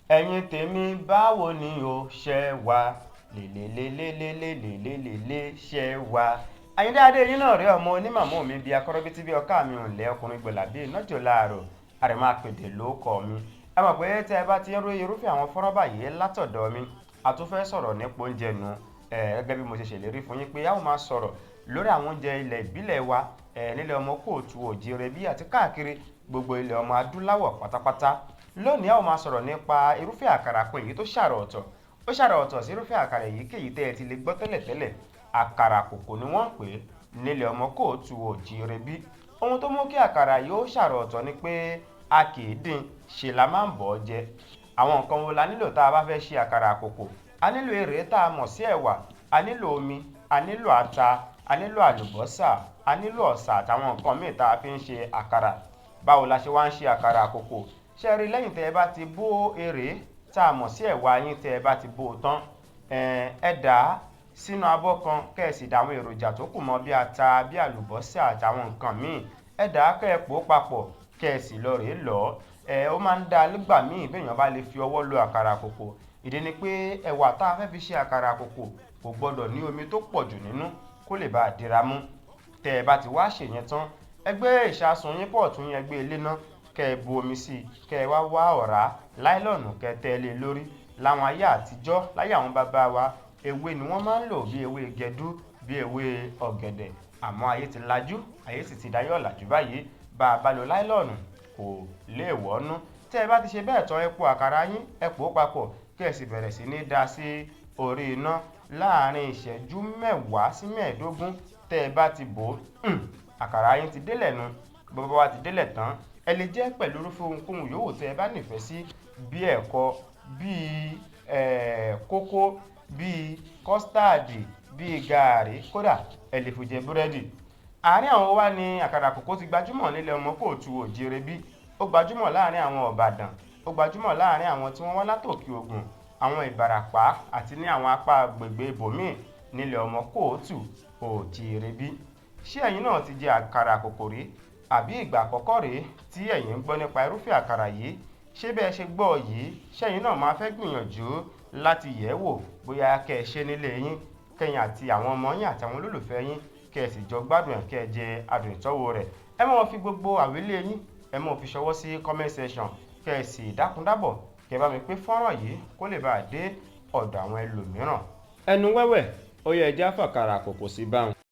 ẹ̀yin tèmi báwo ni o ṣe wà lélelélelélelélélélé ṣe wà. Àyìndé adé yín náà rí ọmọ onímàmú mi bíi akọ́rọ́bítí bí ọkà mi ò lẹ́ ọkùnrin gbọ̀là bíi nọ́jọ́ láàárọ̀ àrẹ̀mọ àpèdè ló kọ́ mi. Ẹ mọ̀ pé tẹ́ ẹ bá ti ń rí irúfẹ́ àwọn fọ́nrán báyìí látọ̀dọ̀ mi a tún fẹ́ sọ̀rọ̀ nípa oúnjẹ nu gẹ́gẹ́ bí mo ṣe ṣèlérí fún yín pé a ó máa sọ̀rọ̀ lórí àwọn oúnjẹ ilẹ̀ ìbílẹ̀ wa nílẹ̀ ọmọ kóòtù òjìrè bí àti káàkiri gbogbo ilẹ̀ ọmọ adúláwọ̀ pátápátá. Lónìí a ó máa sọ̀rọ̀ nípa irúfẹ́ àkàrà kan èyí tó ṣàrà ọ̀tọ̀ ó ṣàrà ọ̀tọ̀ sí irúfẹ́ àkàrà èyíkéyìí tẹ́ ẹ ti lè gbọ́ tẹ́lẹ̀tẹ́lẹ̀. Àkàrà kòkó ni wọ́n ń pè nílẹ̀ ọmọ kóòtù òjìrè bí. Ohun tó mú kí àkàrà yóò ṣàrà ọ̀tọ̀ ni pé a kì í dín ṣe la máa ń bọ̀ ọ́ jẹ. Àwọn nǹkan wo la nílò tá a bá fẹ́ ṣe àkàrà kòkó? A nílò èrè tá a mọ̀ sí ẹ̀wà, a nílò omi, a nílò ata, a nílò àlùbọ́sà, a nílò ọ̀sà àtàwọn nǹkan míì tá a fi ń ṣe àkàrà. Báwo la ṣe wá ń ṣe àkàrà kòkó? Ṣé rí lẹ́yìn tẹ́ ẹ bá ti bó èrè tá a mọ̀ sí ẹ̀wà yín tẹ́ ẹ bá ti bó tán ẹ dà á sínú abọ́ kan kẹ́ ẹ sì dà àwọn èròjà tó kù mọ́ bí ata bí àlùbọ́sà àtàwọn nǹkan míì ẹ dà á kẹ́ ẹ pò papọ̀ kẹ́ ẹ sì lọ rèé lọ̀ ó máa ń dá nígbà míì béèyàn bá lè fi ọwọ́ lo àkàrà kòkó. Ìdí ni pé ẹ̀wà tá a fẹ́ fi ṣe àkàrà kòkó kò gbọdọ̀ ní omi tó pọ̀ jù nínú kó lè bá a dira mú. Tẹ́ ẹ bá ti wá ṣèyẹn tán ẹ gbé ìṣasùn yín pọ̀ tún yẹn gbé ilé náà kẹ́ ẹ bu omi sí i kẹ́ ẹ wá ọ̀rá láìlọ́ọ̀nù kẹ́ ẹ tẹ́ lé lórí. Láwọn ayé àtijọ́ láyé àwọn bàbá wa ewé ni wọ́n máa ń lò bí ewé gẹdú bí ewé ọ̀gẹ̀dẹ̀ àmọ́ ayé ti lajú ayé sì ti dayọ̀ làjú báyìí bá a bá lo láìlọ́ọ̀nù kò lè wọ́nú. Tẹ́ ẹ bá ti ṣe bẹ́ẹ̀ tán ẹ po àkàrà yín ẹ pò ó papọ̀ kẹ́ ẹ sì bẹ̀rẹ̀ sí ní dà sí orí iná láàárín ìṣẹ́jú 10 sí 15. Tẹ́ ẹ bá ti bò ó àkàrà yín ti délẹ̀ nu. Bó bá wá ti délẹ̀ tán ẹ lè jẹ́ pẹ̀lú irúfẹ́ ohunkóhun yòówù tẹ́ ẹ bá nífẹ̀ẹ́ sí bí ẹ̀kọ bí kókó bí kọ́stáàdì bí gààrí kódà ẹ lè fi jẹ búrẹ́dì. Àárín àwọn wa ni àkàrà kòkó ti gbajúmọ̀ nílẹ̀ ọmọ kóòtù òjìrè bí. Ó gbajúmọ̀ láàárín àwọn Ìbàdàn, ó gbajúmọ̀ láàárín àwọn tí wọ́n wá látòkè Ògùn, àwọn Ìbàràpá àti ní àwọn apá agbègbè ibòmíì nílẹ̀ ọmọ kóòtù òjìrè bí. Ṣé ẹ̀yin náà ti jẹ àkàrà kòkó rí? Àbí ìgbà àkọ́kọ́ rèé tí ẹ̀yin ń gbọ́ nípa irúfẹ́ àkàrà yìí? Ṣé bẹ́ẹ̀ ṣe gbọ́ yìí ṣẹ́yin náà máa fẹ́ gbìyànjú láti yẹ̀ wò bóyá kẹ́ ẹ ṣe nílé yín kẹ́yìn àti àwọn ọmọ yín àtàwọn olólùfẹ́ yín kẹ́ ẹ sì jọ gbádùn ẹ̀ kẹ́ ẹ jẹ adùn ìtọ́wò rẹ̀. Ẹ máa fi gbogbo àwílé yín ẹ máa fi ṣọwọ́ sí comment section kẹ́ ẹ sì dákúndábọ̀ kẹ́ ẹ bá mi pín fọ́nrán yìí kó lè bá a dé ọ̀dọ̀ àwọn ẹlòmíràn. Ẹnu wẹ́wẹ́ ó yẹ ẹja fàkàrà kòkó sí báwọn.